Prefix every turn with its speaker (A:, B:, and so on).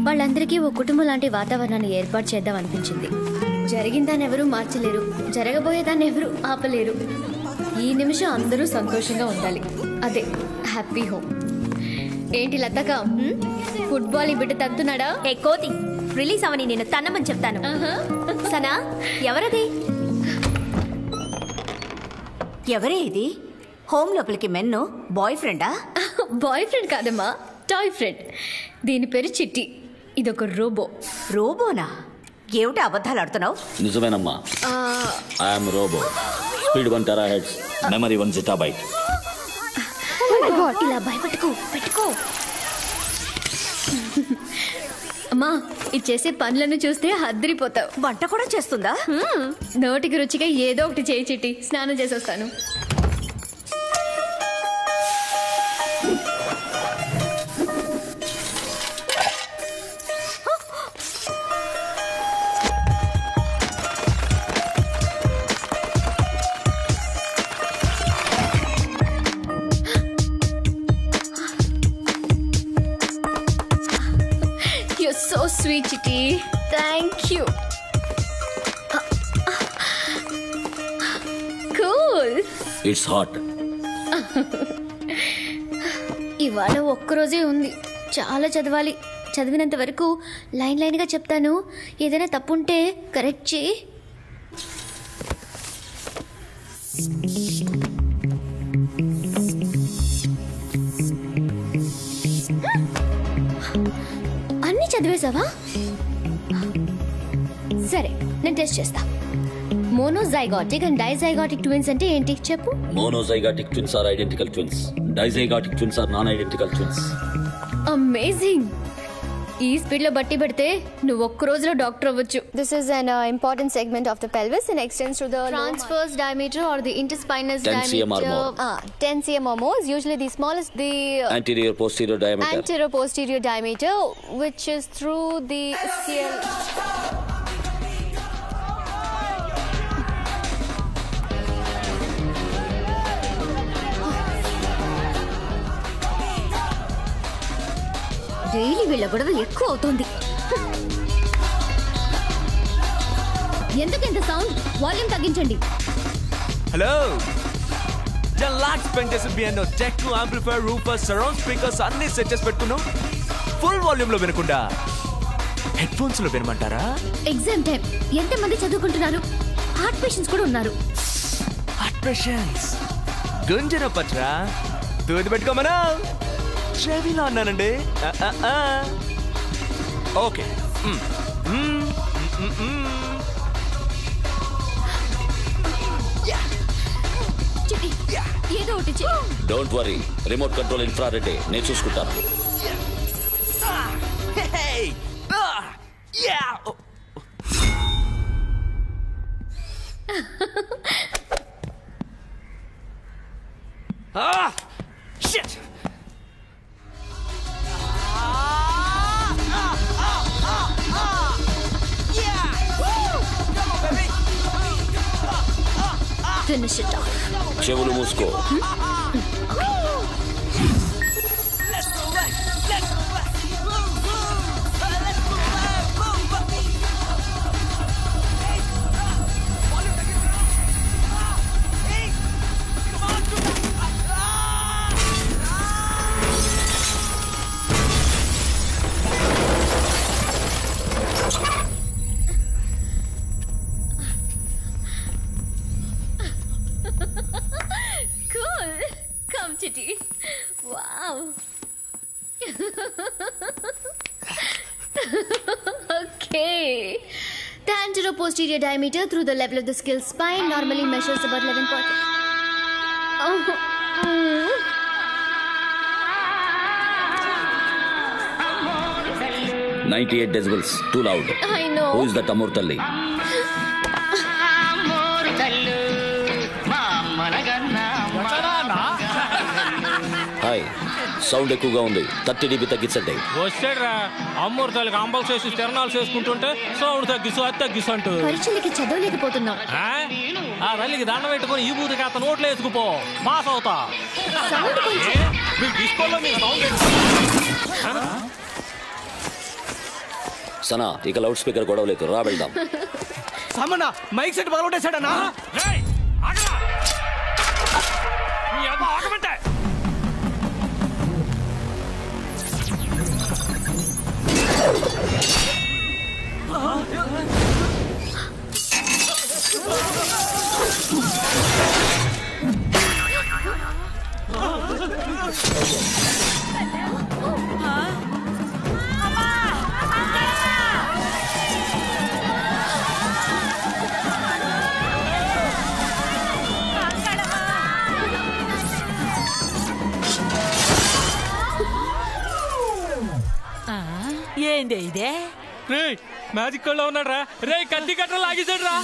A: వాళ్ళందరికీ ఓ కుటుంబం లాంటి వాతావరణాన్ని ఏర్పాటు చేద్దాం అనిపించింది. జరిగిందాన్ని ఎవరూ మార్చలేరు, జరగబోయేదాన్ని ఎవరూ ఆపలేరు. ఈ నిమిషం అందరూ సంతోషంగా ఉండాలి, అదే హ్యాపీ హోమ్. ఏంటి లతక, ఫుట్బాల్ ఈ బిడ్డ తగ్గుతున్నాడా?
B: ఏ కోతి, రిలీజ్ అవని నేను తన్నమని చెప్తాను. సనా, ఎవరది? ఎవరే ఇది? హోమ్ లోపలికి మెన్ను బాయ్ ఫ్రెండా?
A: బాయ్ ఫ్రెండ్ కాదమ్మా, టాయ్ ఫ్రెండ్. దీని పేరు చిట్టి. ఇదొక రోబో.
B: రోబోనా? ఏమిటి అబద్ధాలు ఆడుతున్నావు?
C: నిజమేనమ్మా, I'm robo. Speed 1 THz, memory 1 ZB.
A: ఇలా భయపెట్టుకో, పెట్టుకో. అమ్మా, ఇది చేసే పనులను చూస్తే అద్దరిపోతావు.
B: వంట కూడా చేస్తుందా?
A: నోటికి రుచిగా ఏదో ఒకటి చేయి చిట్టి, స్నానం చేసొస్తాను. So sweet, Chitti. Thank you. Cool.
C: It's hot.
A: ఇవాళ ఒక్కరోజే ఉంది, చాలా చదవాలి. చదివినంత వరకు లైన్గా చెప్తాను. ఏదైనా తప్పుంటే కరెక్ట్ చేయి. అన్నీ చదివేశావా? సరే, నేను టెస్ట్ చేస్తా. మోనోజైగాటిక్ అండ్ డైజైగాటిక్ ట్విన్స్ అంటే ఏంటి చెప్పు?
C: Monozygotic twins are identical twins. Dizygotic twins are non-identical twins.
A: Amazing. ఈ స్పీడ్ లో బట్టి పెడితే నువ్వు ఒక్క రోజులో డాక్టర్ అవ్వచ్చు.
D: This is an important segment of the pelvis and extends to the
A: Transverse diameter or the interspinous
C: 10 cm or more.
D: 10 cm or more is usually the smallest, the
C: Anterior posterior diameter.
D: anterior posterior diameter, which is through the scale.
A: Daily వీళ్ళ గొడవ ఎక్కువ అవుతుంది. ఎందుకెంత sound? Volume తగ్గించండి.
E: Hello, లాక్స్ పెంచేసి piano చెక్ amplifier woofer surround speakers అన్ని సెట్ చేసి పెట్టుకున్నావు. ఫుల్ వాల్యూమ్ లో వినకుండా హెడ్ ఫోన్స్ లో వినమంటారా?
A: ఎగ్జామ్ టైం, ఎంతమంది చదువుకుంటున్నారు? హార్ట్ పేషెంట్స్ కూడా ఉన్నారు.
E: హార్ట్ పేషెంట్స్ గుంజన పట్రా దూది పెట్టుకోమనా? చెవిలో అన్నానండి. ఓకే,
A: ఏదో ఒకటి చెయ్యి.
C: Don't worry, remote control infrared నేను చూసుకుంటాను.
E: Shit!
A: Finish it off.
C: చెవులు మూసుకో.
A: Chitti. Wow. Okay. The anteroposterior diameter through the level of the skull spine normally measures about 11.
C: 98 decibels, too loud.
A: I know.
C: Who is that Amurthalli? Hi, sound ఎక్కువగా ఉంది. 30 dB తగ్గించండి.
F: వచ్చాడ్రా అమ్మూర్తాలకి అంబల్ చేసి తిరణాలు చేసుకుంటుంటే sound తగ్గిసు అది తగ్గిసు అంటూ.
A: పరీక్షలకి చదవలేకపోతున్నాం.
F: ఆ రల్లికి దండం పెట్టుకుని ఈ బూతికి అతను నోట్లో వేసుకుపో, పాస్ అవుతా.
A: సౌండ్
F: డిస్కోలో మీ సౌండ్
C: సనా ఇక లౌడ్ స్పీకర్ గొడవ లేదు, రా వెళ్దాం.
G: సామన్న మైక్ సెట్ పగలగొట్టేశాడన్నా.
H: ఏంది ఇదే?
F: రే మ్యాజిక్ లో ఉన్నాడు రా. రే కత్తి కట్ట లాగేశాడు రా.